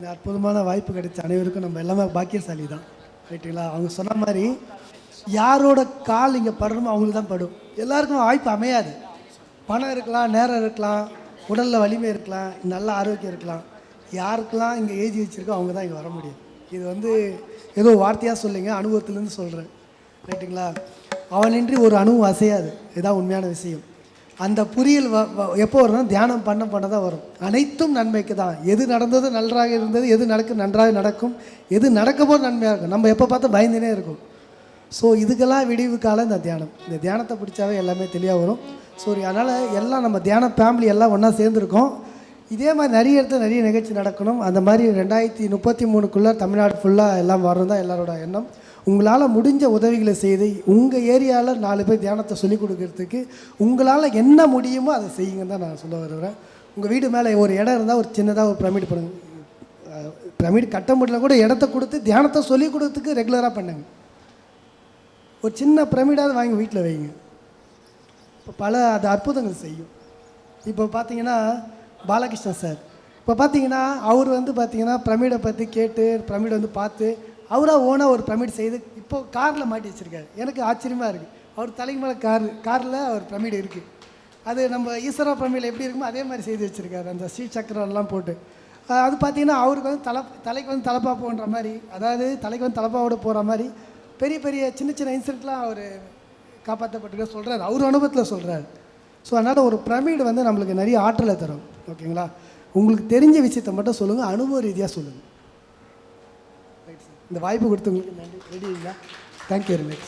இந்த அற்புதமான வாய்ப்பு கிடைச்ச அனைவருக்கும் நம்ம எல்லாமே பாக்கியசாலி தான். ரைட்டுங்களா? அவங்க சொன்ன மாதிரி யாரோட கால் இங்கே படணுமோ அவங்களுக்கு தான் படும். எல்லாருக்கும் வாய்ப்பு அமையாது. பணம் இருக்கலாம், நேரம் இருக்கலாம், உடலில் வலிமை இருக்கலாம், நல்ல ஆரோக்கியம் இருக்கலாம். யாருக்கெல்லாம் இங்கே ஏஜி வச்சுருக்கோ அவங்க தான் இங்கே வர முடியும். இது ஏதோ வார்த்தையாக சொல்லுங்க, அனுபவத்துலேருந்து சொல்கிறேன். ரைட்டுங்களா? அவனின்றி ஒரு அணுவும் அசையாது. இதுதான் உண்மையான விஷயம். அந்த புரியல் எப்போ வரும்னா தியானம் பண்ண தான் வரும். அனைத்தும் நன்மைக்கு தான். எது நடந்தது நன்றாக இருந்தது, எது நன்றாக நடக்கும், எது நடக்க போது நன்மையாக இருக்கும். நம்ம எப்போ பார்த்தா பயந்துனே இருக்கும். ஸோ இதுக்கெல்லாம் விடிவு காலம் இந்த தியானம். இந்த தியானத்தை பிடிச்சாவே எல்லாமே தெளிவாக வரும். ஸோ அதனால் எல்லாம் நம்ம தியான ஃபேமிலி எல்லாம் ஒன்றா சேர்ந்துருக்கோம். இதே மாதிரி நிறைய இடத்துல நிறைய நிகழ்ச்சி நடக்கணும். அந்த மாதிரி 2033க்குள்ளே தமிழ்நாடு ஃபுல்லாக எல்லாம் வரணும் தான் எல்லாரோட எண்ணம். உங்களால் முடிஞ்ச உதவிகளை செய்து உங்கள் ஏரியாவில் 4 பேர் தியானத்தை சொல்லிக் கொடுக்கறதுக்கு உங்களால் என்ன முடியுமோ அதை செய்யுங்கன்னு தான் நான் சொல்ல வருவேன். உங்கள் வீடு மேலே ஒரு இடம் இருந்தால் ஒரு சின்னதாக ஒரு பிரமிட் பண்ணுங்க. பிரமிட் கட்ட முடியல கூட இடத்த கொடுத்து தியானத்தை சொல்லிக் கொடுத்ததுக்கு ரெகுலராக பண்ணுங்க. ஒரு சின்ன பிரமிடாவது வாங்கி வீட்டில் வைங்க. இப்போ அது அற்புதங்கள் செய்யும். இப்போ பார்த்தீங்கன்னா பாலகிருஷ்ணன் சார் இப்போ பார்த்தீங்கன்னா அவர் பார்த்தீங்கன்னா பிரமிடை பற்றி கேட்டு பிரமிடை பார்த்து அவராக ஓனாக ஒரு பிரமிட் செய்து இப்போது காரில் மாட்டி வச்சுருக்காரு. எனக்கு ஆச்சரியமாக இருக்குது. அவர் தலைக்கு மேலே காரில் அவர் பிரமிடு இருக்குது. அது நம்ம ஈஸ்வரா பிரமிடில் எப்படி இருக்குமோ அதே மாதிரி செய்து வச்சுருக்காரு. அந்த ஸ்ரீ சக்கரெல்லாம் போட்டு அது பார்த்திங்கன்னா அவருக்கு தலைக்கு தலப்பா போன்ற மாதிரி, அதாவது தலைக்கு தலப்பாவோடு போகிற மாதிரி பெரிய பெரிய சின்ன சின்ன இன்சிடென்ட்லாம் அவர் காப்பாற்றப்பட்டு சொல்கிறார். அவர் அனுபவத்தில் சொல்கிறார். ஸோ அதனால் ஒரு பிரமிடு நம்மளுக்கு நிறைய ஆற்றலை தரும். ஓகேங்களா? உங்களுக்கு தெரிஞ்ச விஷயத்தை மட்டும் சொல்லுங்கள், அனுபவ ரீதியாக சொல்லுங்கள். இந்த வாய்ப்பு கொடுத்தவங்களுக்கு நன்றி. ரெடி இல்லைங்களா? Thank you very much.